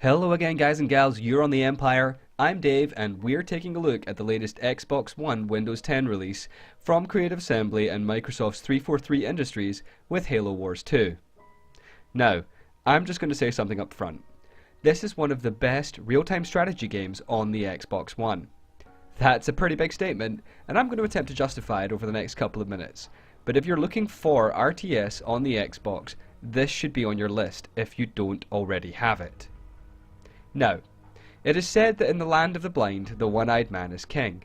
Hello again, guys and gals, you're on the Empire. I'm Dave, and we're taking a look at the latest Xbox One Windows 10 release from Creative Assembly and Microsoft's 343 Industries with Halo Wars 2. Now, I'm just going to say something up front. This is one of the best real-time strategy games on the Xbox One. That's a pretty big statement, and I'm going to attempt to justify it over the next couple of minutes. But if you're looking for RTS on the Xbox, this should be on your list if you don't already have it. Now, it is said that in the land of the blind, the one-eyed man is king.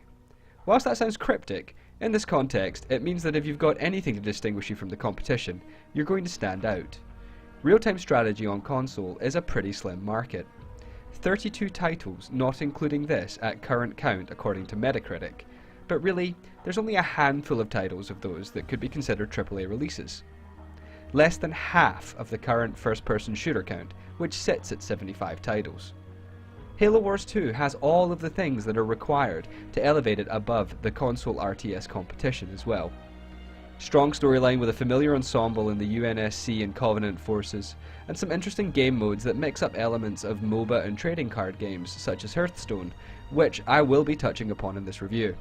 Whilst that sounds cryptic, in this context, it means that if you've got anything to distinguish you from the competition, you're going to stand out. Real-time strategy on console is a pretty slim market. 32 titles, not including this, at current count according to Metacritic. But really, there's only a handful of titles of those that could be considered AAA releases. Less than half of the current first-person shooter count, which sits at 75 titles. Halo Wars 2 has all of the things that are required to elevate it above the console RTS competition as well. Strong storyline with a familiar ensemble in the UNSC and Covenant forces, and some interesting game modes that mix up elements of MOBA and trading card games such as Hearthstone, which I will be touching upon in this review.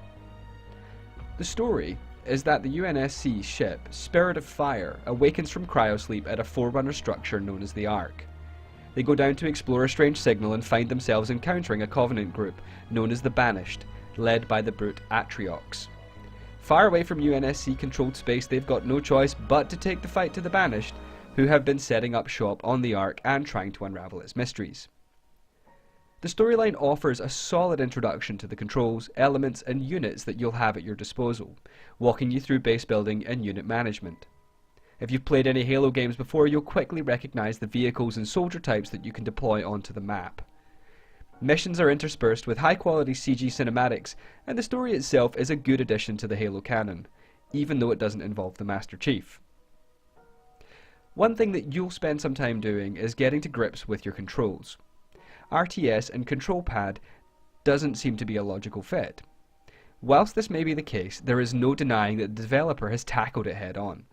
The story is that the UNSC ship, Spirit of Fire, awakens from cryosleep at a forerunner structure known as the Ark. They go down to explore a strange signal and find themselves encountering a Covenant group known as the Banished, led by the brute Atriox. Far away from UNSC-controlled space, they've got no choice but to take the fight to the Banished, who have been setting up shop on the Ark and trying to unravel its mysteries. The storyline offers a solid introduction to the controls, elements and units that you'll have at your disposal, walking you through base building and unit management. If you've played any Halo games before, you'll quickly recognise the vehicles and soldier types that you can deploy onto the map. Missions are interspersed with high-quality CG cinematics, and the story itself is a good addition to the Halo canon, even though it doesn't involve the Master Chief. One thing that you'll spend some time doing is getting to grips with your controls. RTS and control pad doesn't seem to be a logical fit. Whilst this may be the case, there is no denying that the developer has tackled it head on.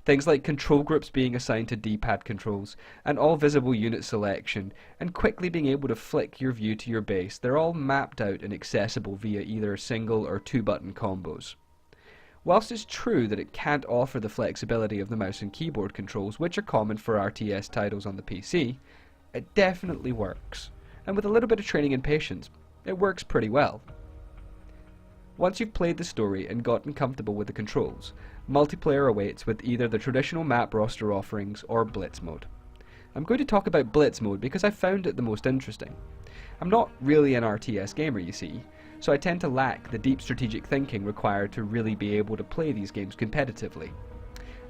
Things like control groups being assigned to D-pad controls, and all visible unit selection, and quickly being able to flick your view to your base, they're all mapped out and accessible via either single or two-button combos. Whilst it's true that it can't offer the flexibility of the mouse and keyboard controls, which are common for RTS titles on the PC, it definitely works, and with a little bit of training and patience, it works pretty well. Once you've played the story and gotten comfortable with the controls, multiplayer awaits with either the traditional map roster offerings or Blitz mode. I'm going to talk about Blitz mode because I found it the most interesting. I'm not really an RTS gamer, you see, so I tend to lack the deep strategic thinking required to really be able to play these games competitively.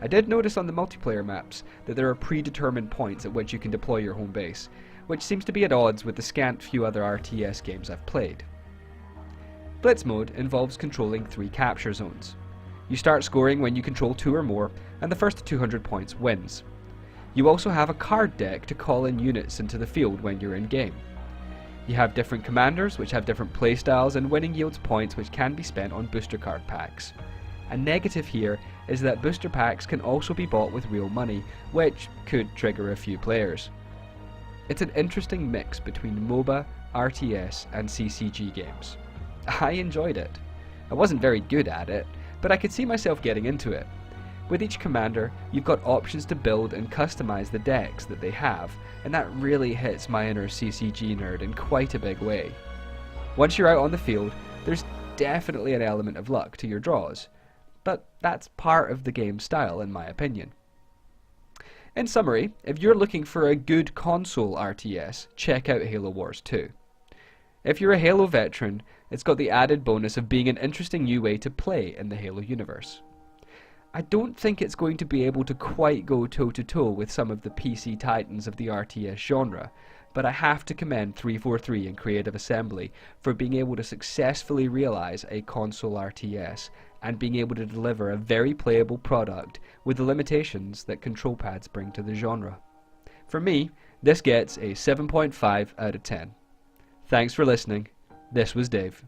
I did notice on the multiplayer maps that there are predetermined points at which you can deploy your home base, which seems to be at odds with the scant few other RTS games I've played. Blitz mode involves controlling 3 capture zones. You start scoring when you control 2 or more, and the first to 200 points wins. You also have a card deck to call in units into the field when you're in game. You have different commanders which have different playstyles, and winning yields points which can be spent on booster card packs. A negative here is that booster packs can also be bought with real money, which could trigger a few players. It's an interesting mix between MOBA, RTS and CCG games. I enjoyed it. I wasn't very good at it, but I could see myself getting into it. With each commander, you've got options to build and customize the decks that they have, and that really hits my inner CCG nerd in quite a big way. Once you're out on the field, there's definitely an element of luck to your draws, but that's part of the game's style in my opinion. In summary, if you're looking for a good console RTS, check out Halo Wars 2. If you're a Halo veteran, it's got the added bonus of being an interesting new way to play in the Halo universe. I don't think it's going to be able to quite go toe-to-toe with some of the PC titans of the RTS genre, but I have to commend 343 and Creative Assembly for being able to successfully realise a console RTS and being able to deliver a very playable product with the limitations that control pads bring to the genre. For me, this gets a 7.5 out of 10. Thanks for listening. This was Dave.